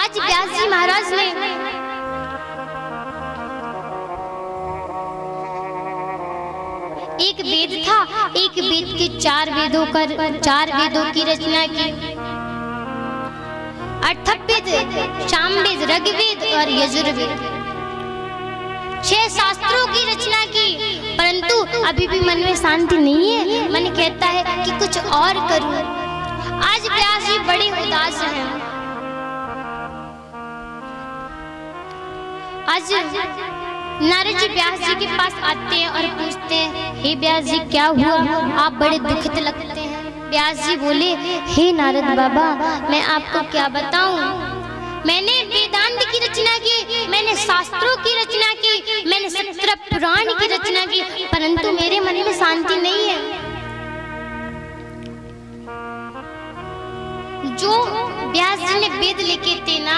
आज व्यास जी महाराज ने एक वेद था, एक वेद के चार वेदों की रचना की। अर्थवेद, सामवेद, ऋग्वेद और यजुर्वेद, 6 शास्त्रों की रचना की। परंतु अभी भी मन में शांति नहीं है। मन कहता है कि कुछ और करूं। आज व्यास जी बड़े उदास हैं। आज नारद जी व्यास जी के पास आते हैं और पूछते हैं, हे व्यास जी क्या हुआ, आप बड़े दुखित लगते हैं। व्यास जी बोले, हे नारद बाबा, मैं आपको क्या बताऊं। मैंने वेदांत की रचना की, मैंने शास्त्रों की रचना की, मैंने 17 पुराण की रचना की, परंतु मेरे मन में शांति नहीं है। जो व्यास जी ने वेद लिखे थे ना,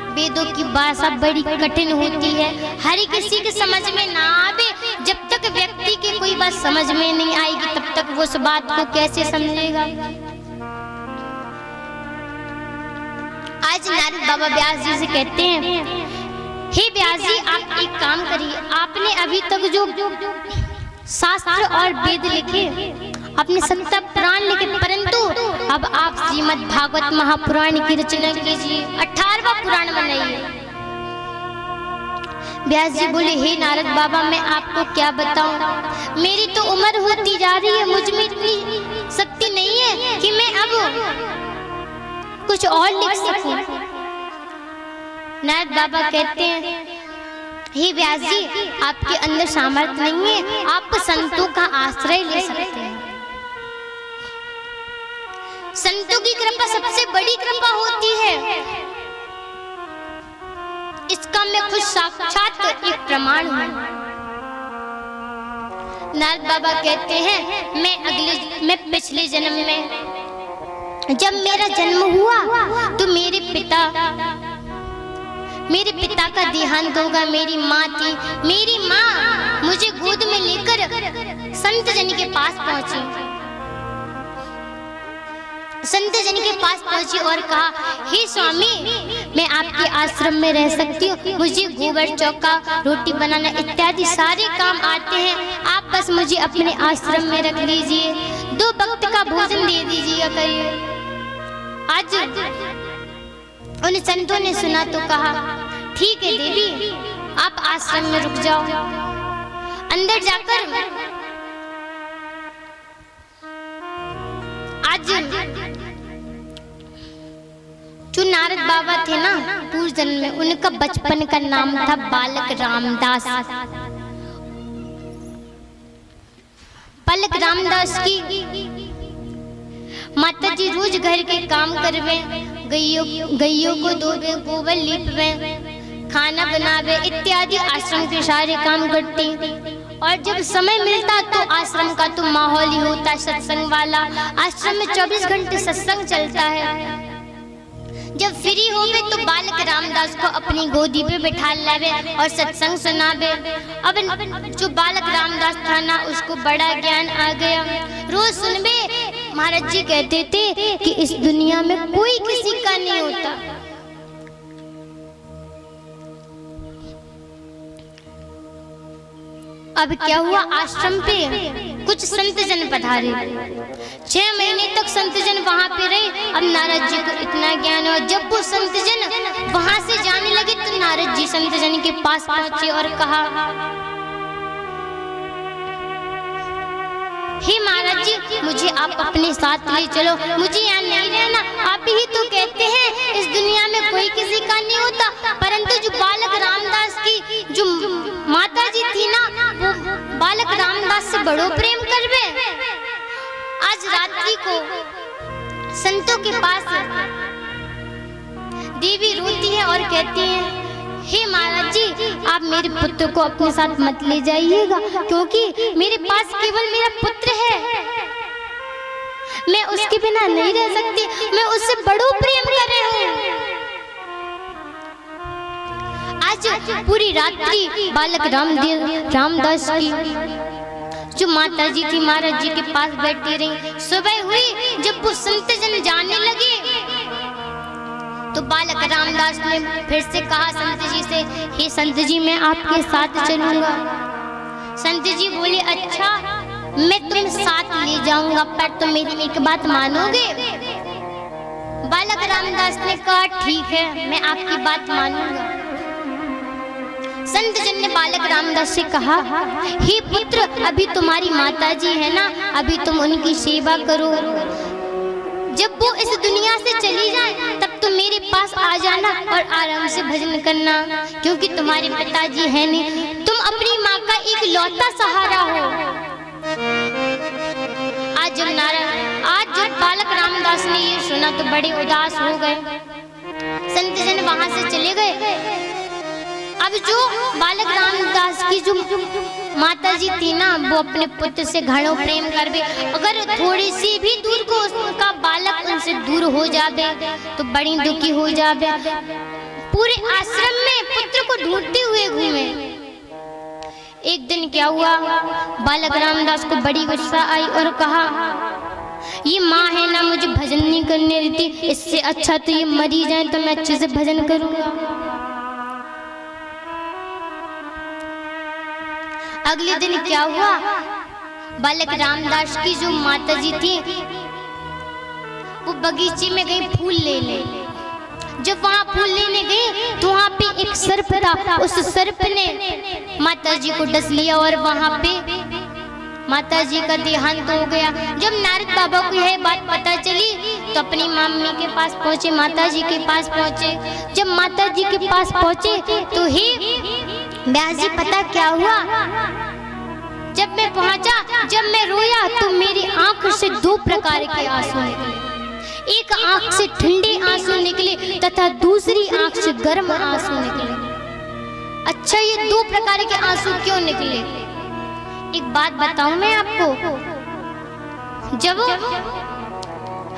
वेदों की भाषा बड़ी कठिन होती है, हर किसी के समझ में ना आवे। जब तक व्यक्ति की कोई बात समझ में नहीं आएगी तब तक वो उस बात को कैसे समझेगा। आज नारद बाबा व्यास जी से कहते हैं, हे व्यास जी आप एक काम करिए, आपने अभी तक जो शास्त्र और वेद लिखे, अपने 17 पुराण लिखे, परंतु अब आप श्रीमद् भागवत महापुराण की रचना कीजिए, 18वां पुराण बनाइए। व्यास जी बोले, हे नारद बाबा, मैं आपको क्या बताऊं, मेरी तो उम्र होती जा रही है, मुझ में इतनी शक्ति नहीं है कि मैं अब कुछ और लिख सकूं। नारद बाबा कहते हैं, हे व्यास जी, आपके अंदर सामर्थ्य नहीं है, आप संतों का आश्रय ले सकते हैं। संतों की कृपा सबसे बड़ी कृपा होती है। इसका मैं खुद साक्षात एक प्रमाण हूं। नारद बाबा कहते हैं, मैं पिछले जन्म में जब मेरा जन्म हुआ तो मेरे पिता का देहांत होगा। मेरी माँ थी, मेरी माँ मुझे गोद में लेकर संत जन के पास पहुंची। संत जन के पास पहुंची और कहा, हे स्वामी, मैं आपके आश्रम में रह सकती हूँ, मुझे गोबर चौका, रोटी बनाना इत्यादि सारे काम आते हैं, आप बस मुझे अपने आश्रम में रख लीजिए, 2 वक्त का भोजन दे दीजिएगा करिए। आज उन संतों ने सुना तो कहा, ठीक है देवी, आप आश्रम में रुक जाओ। अंदर जाकर आज जो नारद बाबा थे ना, पूर्व जन्म में उनका बचपन का नाम था बालक रामदास। बालक रामदास की माता जी रोज घर के काम करवे, गैयों को धोवे, गोबर लीपवे, खाना बनावे इत्यादि आश्रम के सारे काम करती। और जब समय मिलता तो आश्रम का तो माहौल ही होता है सत्संग वाला। आश्रम में 24 घंटे सत्संग चलता है। जब फ्री हो गए तो बालक रामदास को अपनी गोदी पे बिठा लावे और सत्संग सुनावे। अब जो बालक रामदास था ना, उसको बड़ा ज्ञान आ गया। रोज सुनबे, महाराज जी कहते थे कि इस दुनिया में कोई किसी का नहीं होता। अब क्या हुआ, आश्रम पे कुछ संत जन पधारे। 6 महीने तक संत जन वहां पे रहे। अब नारद जी को इतना ज्ञान हुआ। जब वो संत जन वहां से जाने लगे तो नारद जी संत जन के पास पहुंचे और कहा, हे महाराज जी, मुझे आप अपने साथ ले चलो, मुझे यहाँ नहीं रहना। आप ही तो कहते हैं इस दुनिया में कोई किसी का नहीं होता, परंतु जो बालक रामदास की जो माता जी थी ना, वो बालक रामदास से बड़ो प्रेम करवे। आज रात्रि को संतों के पास देवी रोती है और कहती है, हे महाराज जी, आप मेरे पुत्र को अपने साथ मत ले जाइएगा, क्योंकि मेरे पास केवल मेरा पुत्र है, मैं उसके बिना नहीं रह सकती, मैं उससे बड़ो प्रेम कर रही हूँ। आज पूरी रात्रि बालक रामदास की जो माता जी थी महाराज जी के पास बैठी रही। सुबह हुई, जब वो संत जन जाने लगे तो बालक रामदास रामदास ने फिर से कहा संत जी से, हे संत जी मैं आपके साथ चलूंगा। संत जी बोले, अच्छा मैं तुम साथ ले जाऊंगा, पर तुम मेरी एक बात मानोगे? बालक रामदास ने कहा, ठीक है मैं आपकी बात मानूंगा। संत जन ने बालक रामदास से कहा, हे पुत्र, अभी तुम्हारी माता जी है ना, अभी तुम उनकी सेवा करो। जब वो इस दुनिया से चली जाए तब तुम मेरे पास आ जाना और आराम से भजन करना, क्योंकि तुम्हारे पिताजी हैं नहीं, तुम अपनी माँ का एक लौता सहारा हो। आज जब बालक रामदास ने ये सुना तो बड़े उदास हो गए। संत जन वहां से चले गए। अब जो बालक रामदास की जो माता जी थी ना, वो अपने पुत्र से घणो प्रेम करवे। अगर थोड़ी सी भी दूर को उसका बालक उनसे दूर हो जावे तो बड़ी दुखी हो जावे। पूरे आश्रम में पुत्र को ढूंढते हुए घूमे। एक दिन क्या हुआ, बालक रामदास को बड़ी गुस्सा आई और कहा, ये माँ है ना मुझे भजन नहीं करने देती, इससे अच्छा तो ये मरी जाए तो मैं अच्छे से भजन करूंगा। अगले दिन क्या हुआ, बालक रामदास की जो माता जी थी वो बगीचे में गई फूल लेने। जब वहां फूल लेने गई तो वहां पे एक सर्प था। उस सर्प ने माता जी को डस लिया और वहां पे माता जी का देहांत हो गया। जब नारद बाबा को यह बात पता चली तो अपनी मम्मी के पास पहुंचे, माता जी के पास पहुंचे। जब माता जी के पास पहुंचे तो ही व्यास जी पता क्या हुआ, जब मैं पहुंचा, जब मैं रोया तो मेरी आंख से दो प्रकार के आंसू निकले। एक आंख से ठंडे आंसू निकले तथा दूसरी आंख से गर्म आंसू निकले। अच्छा, ये दो प्रकार के आंसू क्यों निकले? एक बात बताऊं मैं आपको, जब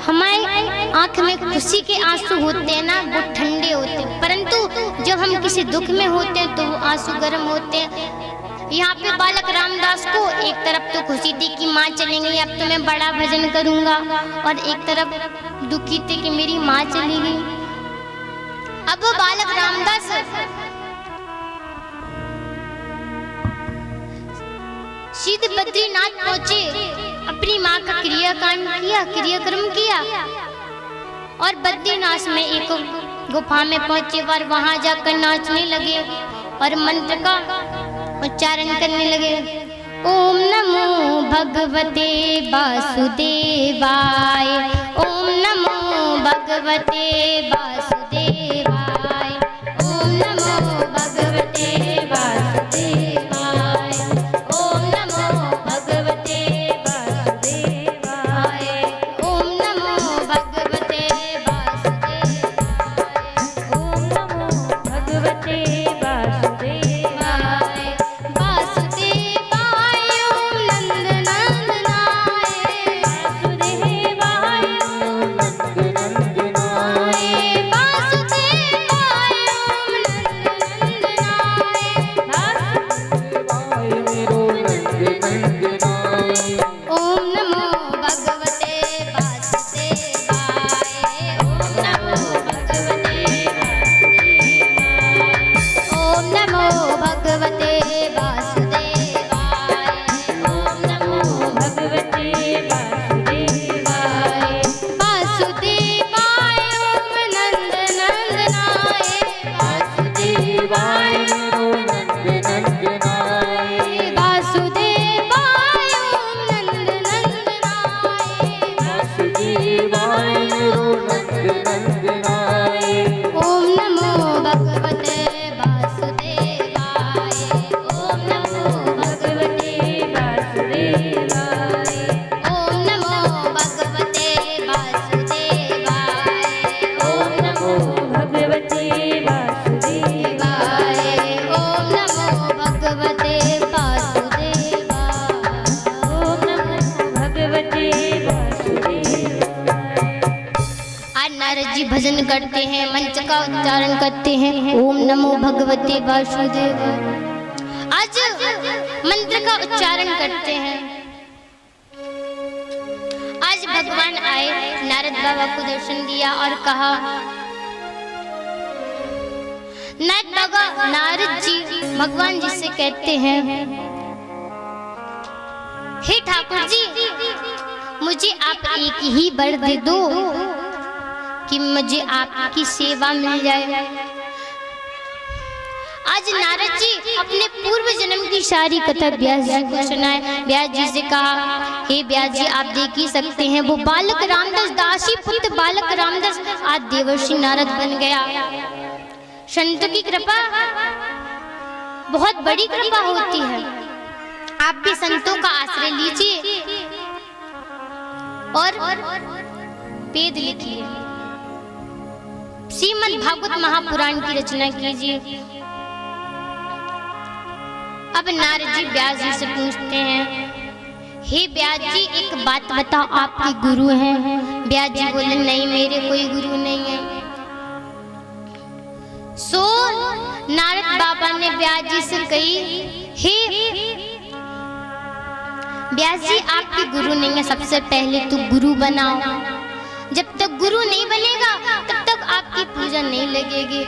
हमारे आंख में खुशी के आंसू होते हैं ना, वो ठंडे होते हैं, परंतु जब हम किसी दुख में होते हैं तो वो आंसू गर्म होते हैं। यहाँ पे बालक रामदास को एक तरफ तो खुशी थी कि माँ चलेंगी, अब तो मैं बड़ा भजन करूंगा, और एक तरफ दुखी थे कि मेरी माँ चली गई। अब वो बालक रामदास सीधे बद्रीनाथ पहुंचे, अपनी माँ का क्रियाक्रम किया और बद्रीनाथ में एक गुफा में पहुंचे और वहां जाकर नाचने लगे और मंत्र का उच्चारण करने लगे। ओम नमो भगवते वासुदेवाय, ओम नमो भगवते वासुदेवाय, ओम नमो भगवते वासुदेवाय, ओम नमो भगवते वासुदेवाय, ओम नमो भगवते वासुदेवाय, ओम नमो भगवते भजन करते हैं, मंत्र का उच्चारण करते हैं, ओम नमो भगवते वासुदेव। आज मंत्र का उच्चारण करते हैं। आज भगवान आए, नारद बाबा को दर्शन दिया और कहा, नारद जी भगवान जी से कहते हैं, हे ठाकुर जी, मुझे आप एक ही वर दे दो कि मुझे आपकी सेवा मिल जाए। आज नारद जी अपने पूर्व जन्म की सारी कथा व्यास जी को सुनाए। व्यास जी से कहा, हे व्यास जी, आप देख ही सकते हैं वो बालक रामदास, दासी पुत्र बालक रामदास आज देवर्षि नारद बन गया। संतों की कृपा बहुत बड़ी कृपा होती है। आप भी संतों का आश्रय लीजिए और वेद लिखिए, श्रीमद् भागवत महापुराण की रचना कीजिए। अब नारद जी व्यास जी से पूछते हैं, हे व्यास जी, एक बात बताओ, आपके गुरु हैं? व्यास जी बोले, नहीं, मेरे कोई गुरु नहीं है। सो नारद बाबा ने व्यास जी से कही, हे व्यास जी, आपके गुरु नहीं है, सबसे पहले तो गुरु बनाओ। जब तक गुरु नहीं बनेगा तब तक आपकी पूजा नहीं लगेगी।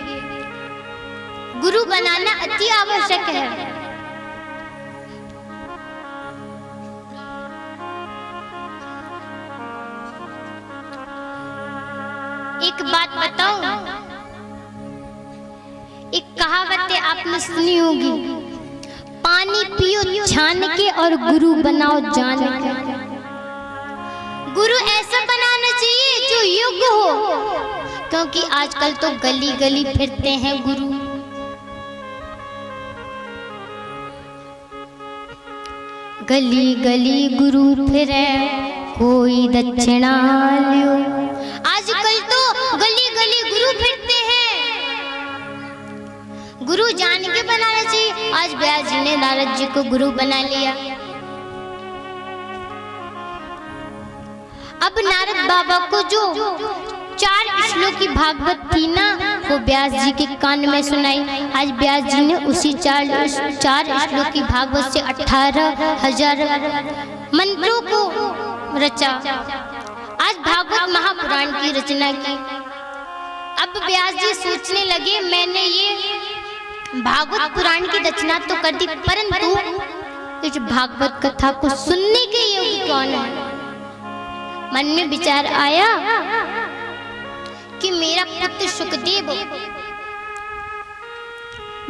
गुरु बनाना अति आवश्यक है। एक बात बताऊं, एक कहावत है, आपने सुनी होगी, पानी पियो छान के और गुरु बनाओ जान के। गुरु ऐसा बनाना चाहिए जो योग्य हो, क्योंकि आजकल तो गली गली फिरते हैं गुरु। गली गली गुरु फिरे, कोई दक्षिणा लियो। आजकल तो गली गली गुरु फिरते हैं। गुरु जान के बनाना चाहिए। आज व्यास जी ने नारद जी को गुरु बना लिया। अब नारद बाबा को जो 4 श्लोक की भागवत थी ना, वो व्यास जी के कान में सुनाई। आज व्यास जी ने उसी 4 श्लोक की भागवत से 18,000 मंत्रों को रचा। आज भागवत महापुराण की रचना की। अब व्यास जी सोचने लगे, मैंने ये भागवत पुराण की रचना तो कर दी, परंतु इस भागवत कथा को सुनने के योग्य कौन है? मन में विचार आया कि मेरा पुत्र सुखदेव,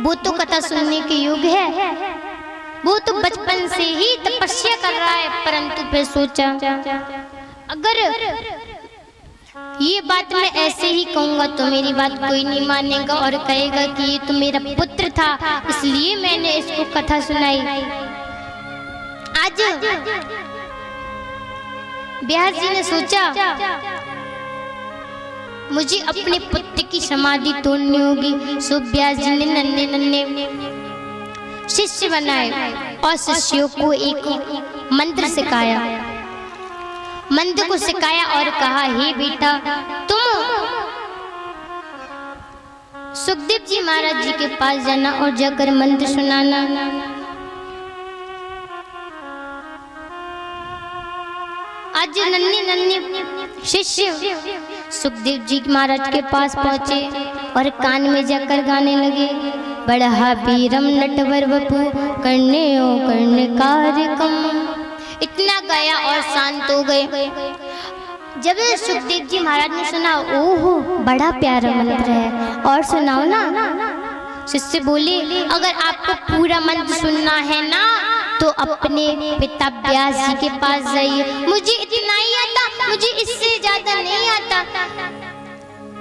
वो तो कथा सुनने के योग्य है, वो तो बचपन से ही तपस्या कर रहा है। परंतु फिर सोचा, अगर ये बात मैं ऐसे ही कहूंगा तो मेरी बात कोई नहीं मानेगा और कहेगा कि ये तो मेरा पुत्र था, इसलिए मैंने इसको कथा सुनाई। आज व्यास जी ने सोचा, मुझे अपने पुत्र की समाधि तोड़नी होगी। सो व्यास जी ने नन्हे नन्हे शिष्य बनाए और शिष्यों को एक मंत्र सिखाया। मंत्र को सिखाया और कहा, हे बेटा, तुम सुखदेव जी महाराज जी के पास जाना और जाकर मंत्र सुनाना। आज नन्हे नन्हे शिष्य सुखदेव जी महाराज के पास पहुंचे और कान में जाकर गाने लगे, बढ़ा वीरम नटवर वपु करने ओ करने कार्यक्रम। इतना गाया और शांत हो गए। जब सुखदेव जी महाराज ने सुना, ओहो बड़ा प्यारा मंत्र है, और सुनाओ ना। शिष्य बोले, अगर आपको पूरा मंत्र सुनना है ना तो अपने पिता व्यास जी के पास जाइए। मुझे इतना ही आता, मुझे इससे ज्यादा नहीं आता।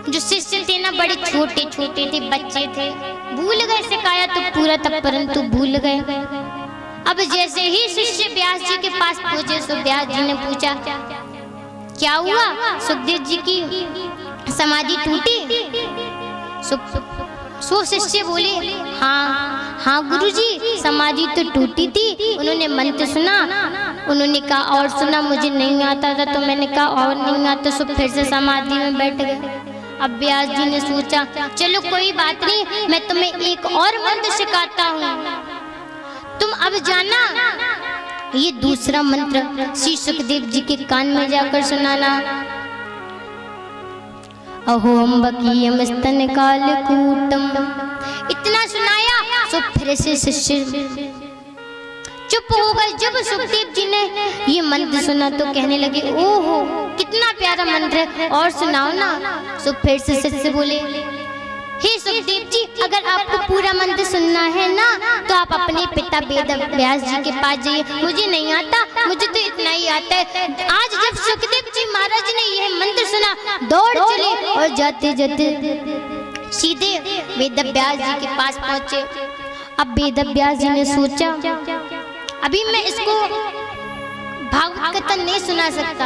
जो शिष्य थे ना, बड़े छोटे छोटे थे, बच्चे थे, भूल गए, सिखाया तो पूरा था परंतु भूल गए। अब जैसे ही शिष्य व्यास जी के पास पहुंचे, तो व्यास जी ने पूछा, क्या हुआ? सुखदेव जी की समाधि टूटी? सो शिष्य बोले, हाँ गुरुजी, समाधि तो टूटी थी। उन्होंने मंत्र सुना, उन्होंने कहा और सुना, मुझे नहीं आता था, तो मैंने कहा और नहीं आता, सो फिर से समाधि में बैठ गए। अब व्यास जी ने सोचा, चलो कोई बात नहीं, मैं तुम्हें एक और मंत्र सिखाता हूँ, तुम अब जाना। ये दूसरा मंत्र श्री सुखदेव जी के कान में जाकर सुनाना। अहो अम्बकीयम स्तन कालकूटम इतना सुनाया तो फिर से शिष्य चुप हो गए। जब सुखदेव जी ने ये मंत्र सुना तो कहने लगे, ओहो कितना प्यारा मंत्र है, और सुनाओ ना। तो फिर से शिष्य बोले, हे सुखदेव जी, अगर आपको पूरा मंत्र सुनना है ना तो आप अपने पिता वेद व्यास जी के पास जाइए, मुझे नहीं आता, मुझे तो इतना ही आता है। आज जब सुखदेव जी महाराज ने यह मंत्र सुना, दौड़ चले और जाते जाते सीधे वेद व्यास जी के पास पहुंचे। अब वेद व्यास जी ने सोचा, अभी मैं इसको भागवत कथा नहीं सुना सकता,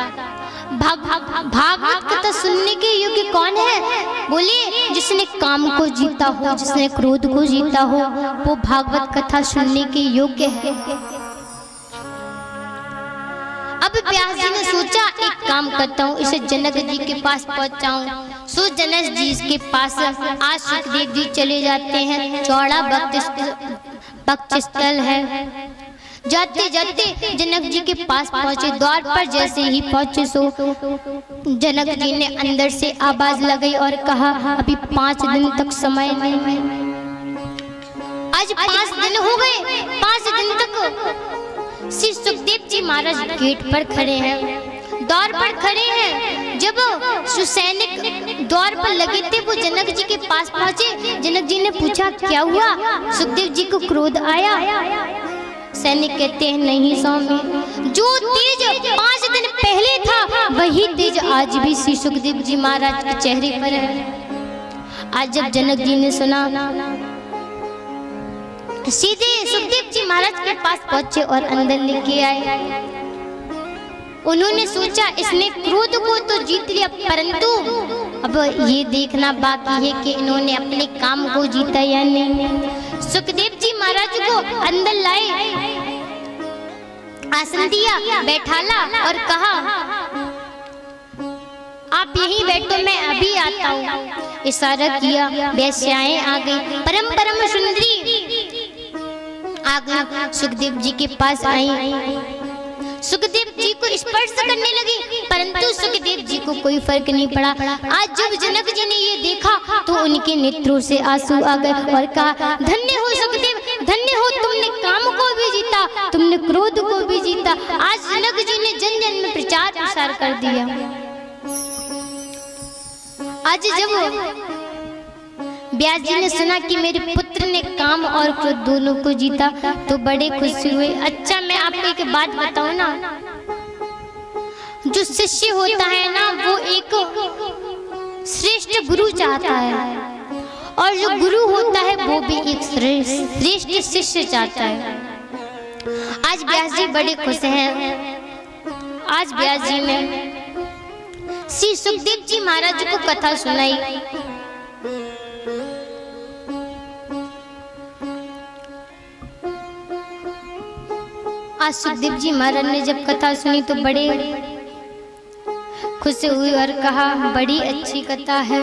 भागवत कथा सुनने के योग्य कौन है? बोले, जिसने काम को जीता हो, जिसने क्रोध को जीता हो, वो भागवत कथा सुनने के योग्य है। अब व्यास जी ने सोचा, एक काम करता हूँ, इसे जनक जी के पास पहुँचाऊं। सो जनक जी के पास आज सुखदेव जी चले जाते हैं। चौड़ा भक्त स्थल है। जाते जाते जनक जी के पास पहुंचे। द्वार पर जैसे ही पहुंचे सो जनक जी ने अंदर से आवाज लगाई और कहा, अभी 5 दिन तक समय नहीं है। आज 5 दिन हो गए। 5 दिन तक श्री सुखदेव जी महाराज गेट पर खड़े हैं, द्वार पर खड़े हैं। जब सैनिक द्वार पर लगे थे, वो जनक जी के पास पहुंचे। जनक जी ने पूछा, क्या हुआ? सुखदेव जी को क्रोध आया? सैनिक कहते हैं, नहीं स्वामी, जो तेज 5 दिन पहले था वही तेज आज भी श्री सुखदेव जी महाराज के चेहरे पर है। आज जब जनक जी ने सुना, सीधे सुखदेव जी महाराज के पास पहुंचे और अंदर लेके आए। उन्होंने सोचा, इसने क्रोध को तो जीत लिया, परंतु अब ये देखना बाकी है कि इन्होंने अपने काम को जीता या नहीं। सुखदेव जी महाराज को अंदर लाए, आसन दिया, बैठाला और कहा, आप यहीं बैठो, मैं अभी आता हूँ। इशारा किया, वेश्याएं आ गई, परम परम सुंदरी आ गई, सुखदेव जी के पास आई। सुखदेव जी को स्पर्श करने लगी, परंतु सुखदेव जी को कोई फर्क नहीं पड़ा। आज जब जनक जी ने ये देखा तो उनके नेत्रों से आंसू आ गए और कहा, धन्य हो सुखदेव, धन्य हो, तुमने काम को भी जीता, तुमने क्रोध को भी जीता। आज जनक जी ने जन जन में प्रचार प्रसार कर दिया। आज जब व्यास जी ने सुना कि मेरे पुत्र ने काम और क्रोध दोनों को जीता तो बड़े खुशी हुए। अच्छा, मैं आपको एक बात बताऊं ना, जो शिष्य होता है ना, वो एक श्रेष्ठ गुरु चाहता है, और जो गुरु होता है वो भी एक श्रेष्ठ शिष्य चाहता है। आज व्यास जी बड़े खुश हैं। आज व्यास जी ने श्री सुखदेव जी महाराज को कथा सुनाई। आज सुखदेव जी महाराज ने जब कथा सुनी तो बड़े खुश हुई और कहा, बड़ी अच्छी कथा है।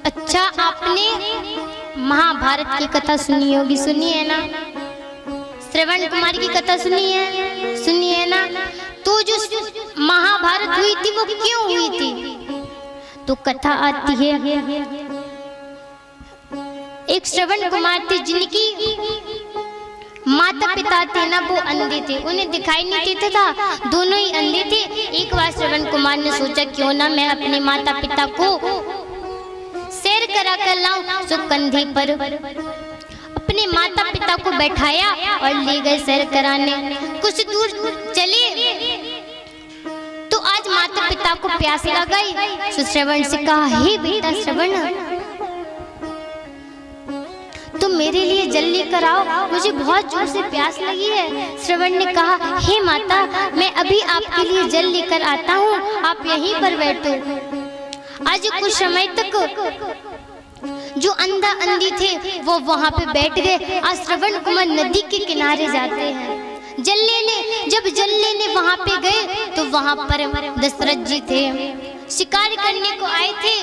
अच्छा, आपने महाभारत की कथा सुनी होगी, सुनी है ना? श्रवण कुमार की कथा सुनी है ना? तो जो महाभारत हुई थी वो क्यों हुई थी? तो कथा आती है, एक श्रवण कुमार थे जिनकी माता पिता थे ना, वो अंधे थे, उन्हें दिखाई नहीं देता था, दोनों ही अंधे थे। एक बार श्रवण कुमार ने सोचा, क्यों ना मैं अपने माता पिता को सैर करा कर लाऊं। तो कंधे पर अपने माता पिता को बैठाया और ले गए सैर कराने। कुछ दूर चले तो आज माता पिता को प्यास लग गई। तो श्रवण से कहा, हे बेटा श्रवण, तुम मेरे लिए जल लेकर आओ, मुझे बहुत जोर से प्यास लगी है। श्रवण ने कहा, हे माता, मैं अभी आपके लिए जल लेकर आता हूँ, आप यहीं पर बैठो। आज कुछ समय तक जो अंधा अंधी थे वो वहाँ पे बैठ गए। आज श्रवण कुमार नदी के किनारे जाते हैं जल लेने। जब जल लेने वहाँ पे गए तो वहाँ पर दशरथ जी थे, शिकार करने को आए थे।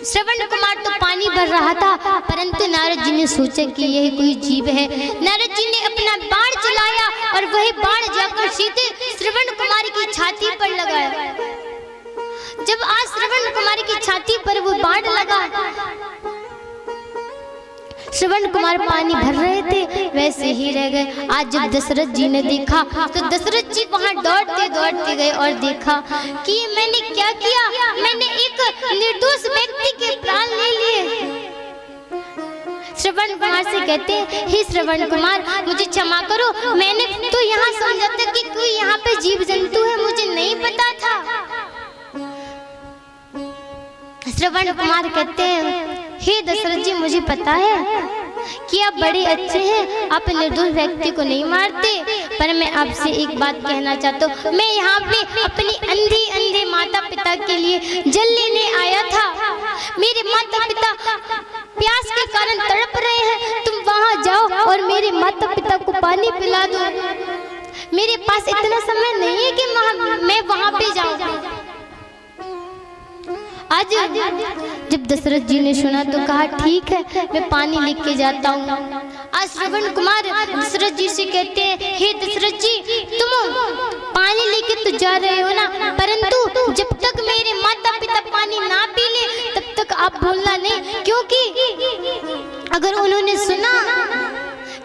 श्रवण कुमार तो पानी भर रहा था, परंतु नारद जी ने सोचा कि यह कोई जीव है। नारद जी ने अपना बाण चलाया और वही बाण जाकर सीधे श्रवण कुमार की छाती पर लगाया। कुमार की छाती पर वो बाण लगा। श्रवण कुमार पानी भर रहे थे, वैसे ही रह गए। आज जब दशरथ जी ने देखा तो दशरथ जी वहां दौड़ते दौड़ते गए और देखा कि मैंने क्या किया, मैंने एक निर्दोष व्यक्ति के प्राण ले लिए। श्रवण कुमार से कहते हैं, हे श्रवण कुमार मुझे क्षमा करो, मैंने तो यहाँ समझा था कि कोई यहाँ पे जीव जंतु है, मुझे नहीं पता था। श्रवण कुमार कहते हैं, हे दशरथ जी मुझे पता है कि आप बड़े अच्छे हैं, आप निर्दोष व्यक्ति को नहीं मारते, पर मैं आपसे एक बात कहना चाहता हूँ। मैं यहाँ पे अपनी अंधे माता पिता के लिए जल लेने आया था। मेरे माता पिता प्यास के कारण तड़प रहे हैं, तुम वहाँ जाओ और मेरे माता पिता को पानी पिला दो। मेरे पास इतना समय नहीं है कि मैं वहाँ पे जाऊँ। आज जब दशरथ जी ने सुना तो कहा, ठीक है मैं पानी लेके जाता हूँ। आज श्रवण कुमार दशरथ जी से कहते हैं, हे दशरथ जी तुम पानी लेके तो जा रहे हो ना, परंतु जब तक मेरे माता पिता पानी ना पी ले तब तक आप बोलना नहीं, क्योंकि अगर उन्होंने सुना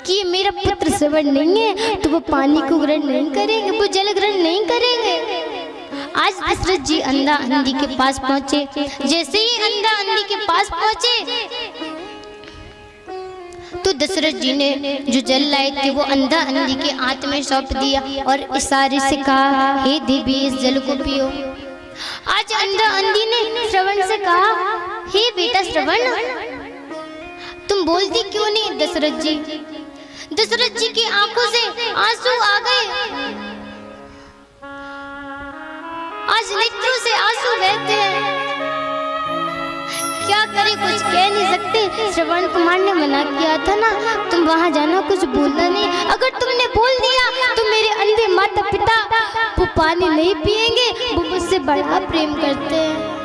कि ये मेरा पुत्र श्रवण नहीं है तो वो पानी को ग्रहण नहीं करेंगे, वो जल ग्रहण नहीं करेंगे। आज दशरथ जी अंधा अंधी के पास पहुंचे। जैसे ही अंधा अंधी के पास पहुंचे तो दशरथ जी ने जो जल लाए थे वो अंधा अंधी के हाथ में सौंप दिया और इशारे से कहा, हे देवी इस जल को पियो। आज अंधा अंधी ने श्रवण से कहा, हे बेटा श्रवण तुम बोलती क्यों नहीं? दशरथ जी की आंखों से आंसू आ गए। आज नेत्रों से आंसू बहते हैं। क्या करे, कुछ कह नहीं सकते। श्रवण कुमार ने मना किया था ना, तुम वहां जाना, कुछ बोलना नहीं। अगर तुमने बोल दिया तो मेरे अंधे माता पिता वो पानी नहीं पिएंगे, वो मुझसे बड़ा प्रेम करते हैं।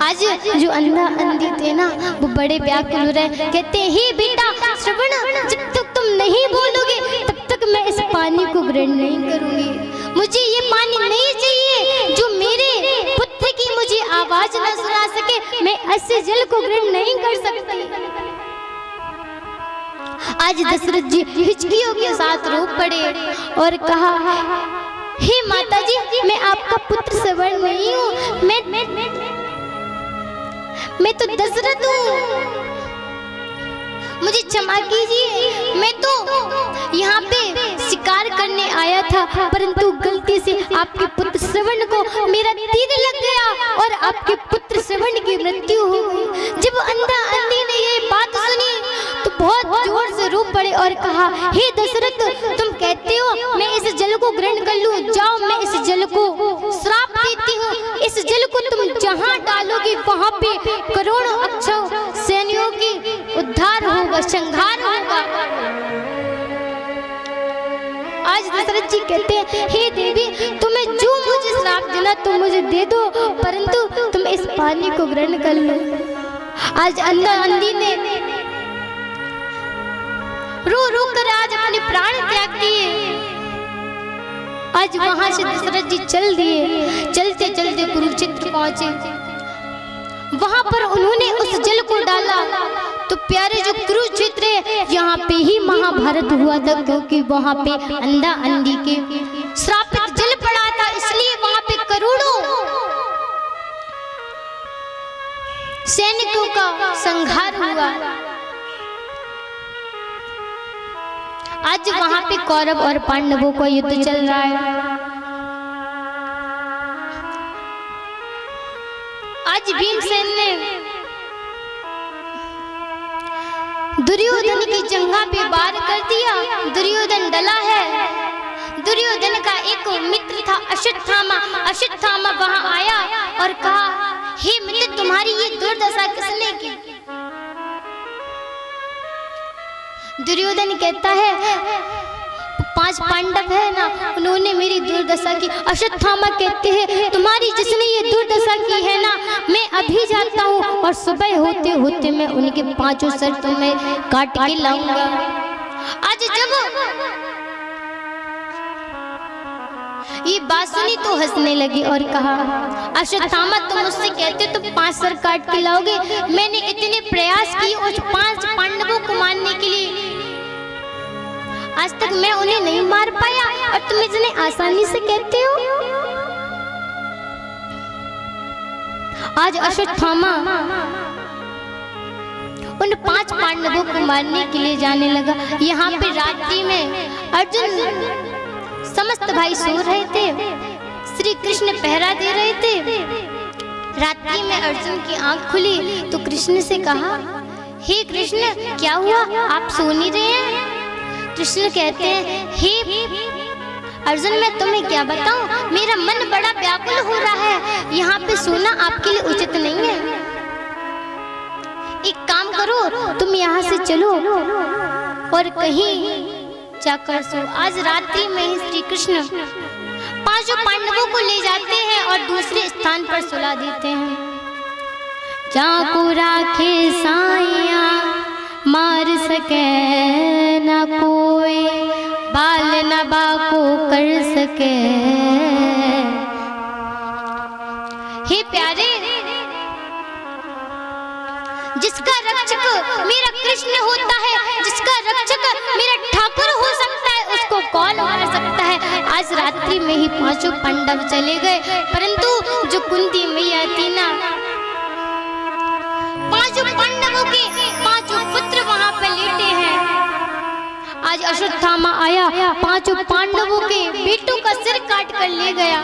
आज जो अंधा अंधी थे ना वो बड़े व्याकुल रहे, कहते हैं, हे बेटा श्रवण जब तक तुम नहीं बोलोगे तब तक मैं इस पानी को ग्रहण नहीं करूंगी। मुझे ये पानी नहीं चाहिए जो मेरे पुत्र की मुझे आवाज न सुना सके। मैं ऐसे जल को ग्रहण नहीं कर सकती। आज दशरथ जी हिचकियों के साथ रो पड़े और कहा, हे माता जी मैं आपका पुत्र श्रवण नहीं हूँ, मैं तो दशरथ हूँ, मुझे क्षमा कीजिए। मैं तो यहाँ पे शिकार करने आया था, परंतु गलती से आपके पुत्र श्रवण को मेरा तीर लग गया और आपके पुत्र श्रवण की मृत्यु हो गई। जब अंधा अंधी ने ये बात सुनी तो बहुत जोर से रो पड़े और कहा, हे दशरथ तुम कहते हो मैं इस जल को ग्रहण कर लूं, जाओ मैं इस जल को श्राप देती हूँ। इस जल को तुम जहाँ डालोगी वहाँ पे करोड़ों अक्षौ सैनियों की उद्धार होगा, संहार होगा। आज दशरथ जी कहते हैं, हे देवी तुम्हें जो मुझे श्राप देना तुम मुझे दे दो, परंतु तुम इस पानी को ग्रहण कर लो। आज अंधा अंधी ने रो रो कर आज अपने प्राण त्याग दिए। आज वहां से दशरथ जी चल दिए। चलते चलते कुरुक्षेत्र पहुंचे। वहां पर उन्होंने उस जल को डाला तो प्यारे जो कुरुक्षेत्र है यहाँ पे ही महाभारत हुआ था, क्योंकि वहां पे अंधा अंधी के श्रापित जल पड़ा था, इसलिए वहां पे करोड़ों सैनिकों का संहार हुआ। आज वहां पे कौरव और पांडवों का युद्ध चल रहा है। आज भीमसेन ने दुर्योधन की जंघा पे वार कर दिया। दुर्योधन डला है। दुर्योधन का एक मित्र था अश्वत्थामा। अश्वत्थामा वहां आया और कहा, हे मित्र तुम्हारी ये दुर्दशा किसने की? दुर्योधन कहता है, 5 पांडव है ना, उन्होंने मेरी दुर्दशा की। अश्वत्थामा कहते हैं, तुम्हारी जिसने ये दुर्दशा की है ना, मैं अभी जाता हूँ और सुबह होते होते मैं उनके 5 सर तुम्हें काट के लाऊंगा। आज जब ये बात सुनी तो हंसने लगी और कहा, अश्वत्थामा तुम मुझसे कहते हो तुम 5 सर काट के लाओगे, मैंने इतने प्रयास किए उस 5 पांडवों को मारने के लिए, आज तक मैं उन्हें नहीं मार पाया और तुम इतने आसानी से कहते हो। आज अश्वत्थामा उन 5 पांडवों को मारने के लिए जाने लगा। यहाँ पे रात्रि में अर्जुन समस्त भाई सो रहे थे, श्री कृष्ण पहरा दे रहे थे। रात्रि में अर्जुन की आंख खुली तो कृष्ण से कहा, हे कृष्ण क्या हुआ, आप सो नहीं रहे हैं? कृष्ण कहते हैं, हे अर्जुन मैं तुम्हें क्या बताऊं, मेरा मन बड़ा व्याकुल हो रहा है, यहाँ पे सोना आपके लिए उचित नहीं है। एक काम करो, तुम यहाँ से चलो और कहीं जाकर सो। आज रात्रि में ही श्री कृष्ण 5 पांडवों को ले जाते हैं और दूसरे स्थान पर सुला देते हैं। जाको राखे साइया मार सके न कोई, बाल न बाको कर सके। हे प्यारे, जिसका रक्षक मेरा कृष्ण होता है, जिसका रक्षक मेरा ठाकुर हो सकता है, उसको कौन मार सकता है। आज रात्रि में ही 5 पांडव चले गए, परंतु जो कुंती मैया थी ना, 5 पांडवों के 5 पुत्र वहां पर लेटे हैं। आज अश्वत्थामा आया, 5 पांडवों के बेटों का सिर काट कर ले गया।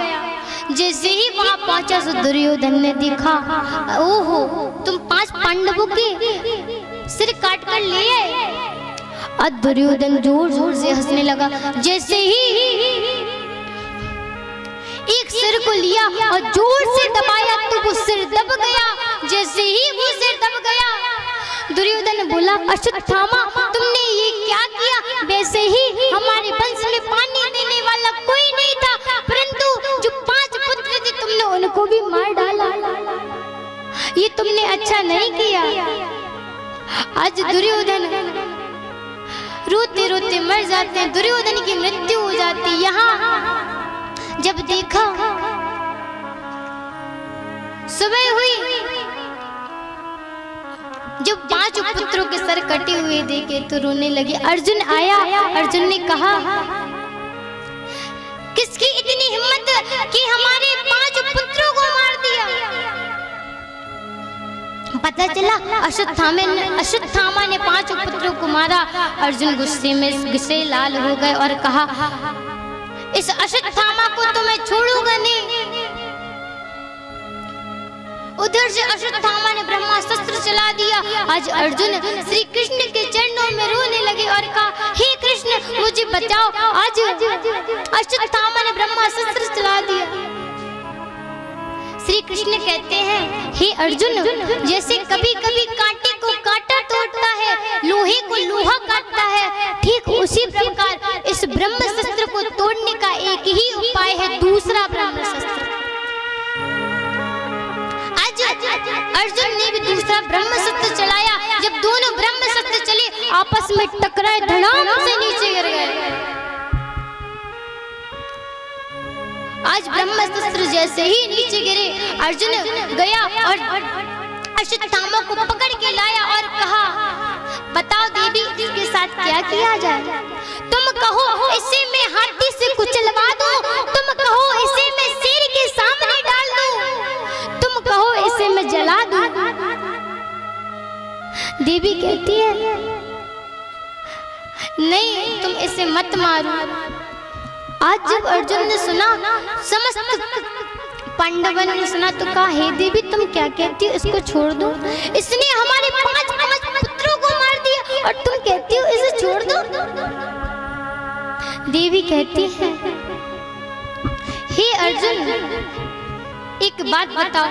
जैसे ही वहां पहुंचा तो दुर्योधन ने देखा, ओहो तुम 5 पांडवों के सिर काट कर ले आए। और दुर्योधन जोर जोर से हंसने लगा। जैसे ही एक सिर को लिया और जोर से दबाया तो वो सिर दब गया। जैसे ही वो सिर दब गया, दुर्योधन बोला, अश्वत्थामा तुमने ये क्या किया? वैसे ही हमारे वंश में पानी देने वाला कोई नहीं था, परंतु जो 5 पुत्र थे तुमने उनको भी मार डाला। ये तुमने अच्छा नहीं किया। आज दुर्योधन रोते रोते मर जाते हैं, दुर्योधन की मृत्यु हो जाती है। यहाँ जब देखा सुबह हुई, जब 5 पुत्रों के सर कटे हुए देखे तो रोने लगे। अर्जुन आया, अर्जुन ने कहा, किसकी इतनी हिम्मत कि हमारे 5 पुत्रों को मार दिया? पता चला अश्वत्थामा ने 5 पुत्रों को मारा। अर्जुन गुस्से लाल हो गए और कहा, इस अश्वत्थामा को तो मैं छोड़ूंगा नहीं। उधर से अश्वत्थामा ने ब्रह्मास्त्र चला दिया। आज अर्जुन श्री कृष्ण के चरणों में रोने लगे और कहा, हे कृष्ण मुझे बचाओ। आज अश्वत्थामा ने ब्रह्मास्त्र चला दिया। श्री कृष्ण कहते हैं, हे अर्जुन, जैसे कभी कभी कांटे को कांटा तोड़ता है, लोहे को लोहा काटता है, ठीक उसी प्रकार इस ब्रह्मास्त्र को तोड़ने का एक ही उपाय है, दूसरा ब्रह्मास्त्र। अर्जुन ने भी दूसरा ब्रह्मास्त्र चलाया। जब दोनों ब्रह्मास्त्र चले, आपस में टकराए, धड़ाम से नीचे गिर गए। आज ब्रह्मास्त्र जैसे ही नीचे गिरे, अर्जुन गया और अश्वत्थामा को पकड़ के लाया और कहा, बताओ देवी इसके साथ क्या किया जाए? तुम कहो इसे मैं हाथी से कुचलवा दूं, तुम कहो इसे मैं शेर के सामने डाल दूं, तुम कहो इसे मैं जला दूं। देवी कहती है, नहीं तुम इसे मत मारो। आज जब अर्जुन ने सुना, समस्त पांडवों ने सुना तो कहा, हे देवी तुम क्या कहती हो, इसको छोड़ दो, इसने हमारे 5 पुत्रों को मार दिया और तुम कहती हो इसे छोड़ दो। देवी कहती है, हे अर्जुन एक बात बताओ,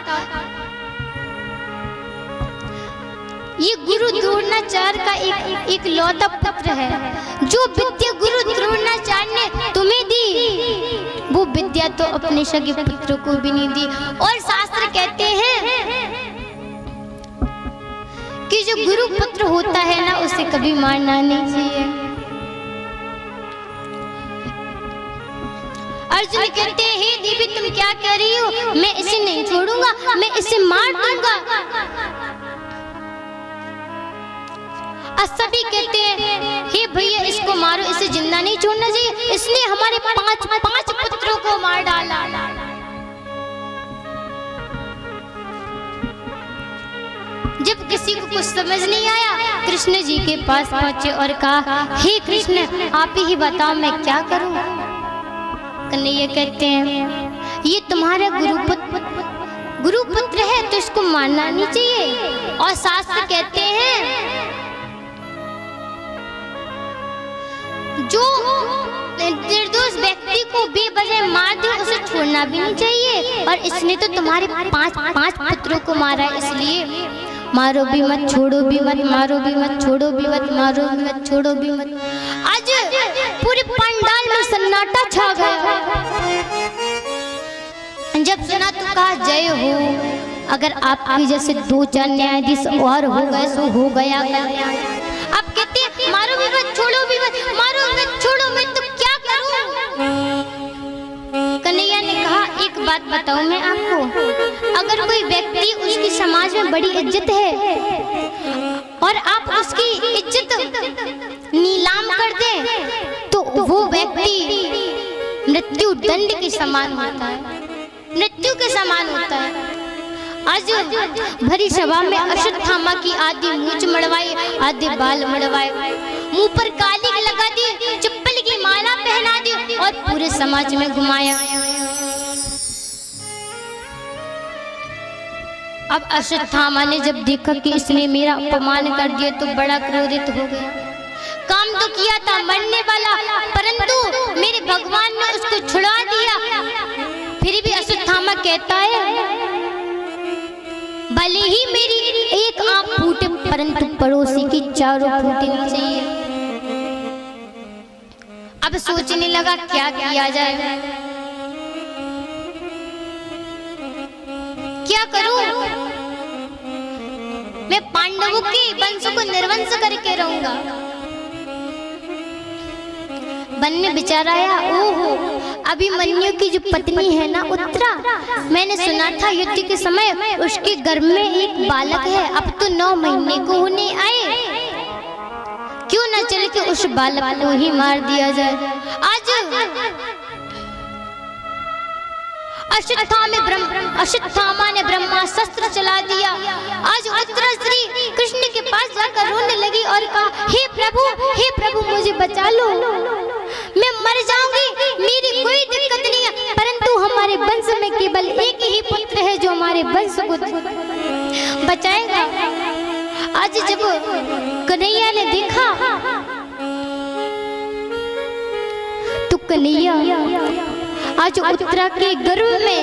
ये गुरु द्रोणाचार्य का एक लौता पुत्र है। जो विद्या गुरु द्रोणाचार्य ने तुम्हें दी, वो विद्या तो अपने सगे पुत्र को भी नहीं दी। और शास्त्र कहते हैं कि जो गुरु पुत्र होता है ना, उसे कभी मारना नहीं चाहिए। अर्जुन कहते हैं हे देवी तुम क्या कह रही हो, मैं इसे नहीं छोड़ूंगा, मैं इसे मार दूंगा। सभी कहते हैं हे भैया इसको मारो, इसे जिंदा नहीं छोड़ना चाहिए, इसने हमारे पांच पुत्रों को मार डाला। जब किसी को कुछ समझ नहीं आया कृष्ण जी के पास पहुंचे और कहा हे कृष्ण आप ही बताओ मैं क्या करूं। कन्हैया कहते हैं ये तुम्हारा गुरुपुत्र है तो इसको मारना नहीं चाहिए। और शास्त्र कहते हैं जो निर्दोष व्यक्ति को बेवजह मार दे उसे छोड़ना भी नहीं चाहिए। और इसने तो तुम्हारे पांच पुत्रों को मारा है, इसलिए मारो भी मत, छोड़ो भी मत, मारो भी मत, छोड़ो भी मत, मारो भी मत, छोड़ो भी मत। आज पूरे पंडाल में सन्नाटा छा गया। जब सुना तो कहा जय हो, अगर आपके जैसे 2-4 न्यायाधीश और हो गए सो हो गया। आप कहते हैं मारो भी मत, छोड़ो भी मत, मारो भी मत, छोड़ो मत, तो क्या करूं? कन्हैया ने कहा एक बात बताऊं मैं आपको, अगर कोई व्यक्ति उसकी समाज में बड़ी इज्जत है और आप उसकी इज्जत नीलाम कर दें तो वो व्यक्ति मृत्यु दंड के समान होता है, मृत्यु के समान होता है। आज भरी सभा में अश्वत्थामा की आधी मूंछ मड़वाई, आधे बाल मड़वाए, मुंह पर काली लगा दी, चप्पल की माला पहना दी और पूरे समाज में घुमाया। अब अश्वत्थामा ने जब देखा कि इसने मेरा अपमान कर दिया तो बड़ा क्रोधित हो गया। काम तो किया था मरने वाला, परंतु मेरे भगवान ने उसको छुड़ा दिया। फिर भी अश्वत्थामा कहता है भले ही मेरी एक आंख फूटे परंतु पड़ोसी की चारों फूटनी चाहिए। अब सोचने लगा क्या किया जाए, क्या करूं? मैं पांडवों के वंश को निर्वंश करके रहूंगा। वन में विचार आया ओहो अभिमन्यु की जो पत्नी है ना उत्तरा, मैंने सुना था युद्ध के समय उसके गर्भ में एक बालक है, अब तो 9 महीने को होने आए, क्यों न चल के उस बालक को ही मार दिया जाए। आज अश्वत्थामा ने ब्रह्मास्त्र चला दिया। आज उत्तरा श्री कृष्ण के पास जाकर रोने लगी और कहा हे प्रभु मुझे बचा लो, मैं मर जाऊंगी, मेरी कोई दिक्कत नहीं है, परंतु हमारे वंश में केवल एक ही पुत्र है जो हमारे वंश को बचाएगा। आज जब कन्हैया ने देखा तो कन्हैया आज उत्तरा के गर्भ में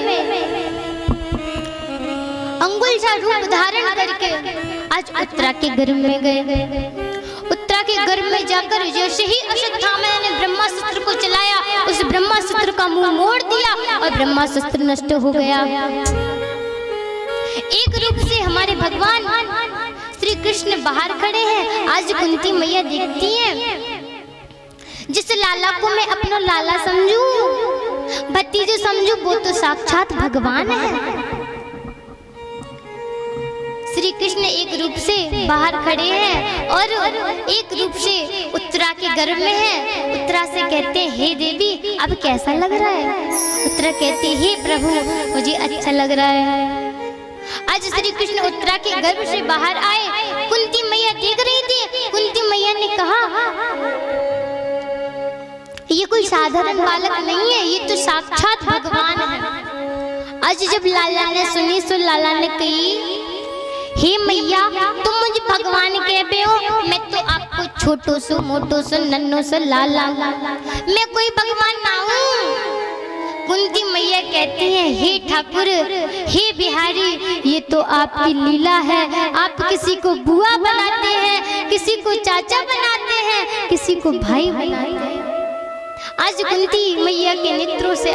अंगुल सा रूप धारण करके आज उत्तरा के गर्भ में गए। उत्तरा के गर्भ में जाकर जैसे ही अश्वत्थामा ने ब्रह्मास्त्र को चलाया, उस ब्रह्मास्त्र का मुंह मोड़ दिया और ब्रह्मास्त्र नष्ट हो गया। एक रूप से हमारे भगवान श्री कृष्ण बाहर खड़े हैं। आज कुंती मैया देखती हैं जिस लाला को मैं अपना लाला समझूं, भतीजो समझूं, वो तो साक्षात भगवान है। श्री कृष्ण एक रूप से बाहर खड़े हैं और एक रूप से उत्तरा के गर्भ में है। उत्तरा से कहते हैं हे देवी अब कैसा लग रहा है? उत्तरा कहती है हे प्रभु मुझे अच्छा लग रहा है। आज श्री कृष्ण उत्तरा के गर्भ से बाहर आए, कुंती मैया देख रही थी। कुंती मैया ने कहा ये कोई साधारण बालक नहीं है, ये तो साक्षात भगवान है। आज जब लाला ने सुनी तो लाला ने कही हे मैया तुम मुझे भगवान कहते हो, मैं तो आपको छोटो सो मोटो सो नन्नो सो लाला, मैं कोई भगवान ना हूँ। कुंती मैया कहती हैं हे ठाकुर हे बिहारी ये तो आपकी लीला है, आप किसी को बुआ बनाते हैं, किसी को चाचा बनाते हैं, किसी को भाई बनाते हैं। आज कुंती मैया के नेत्रों से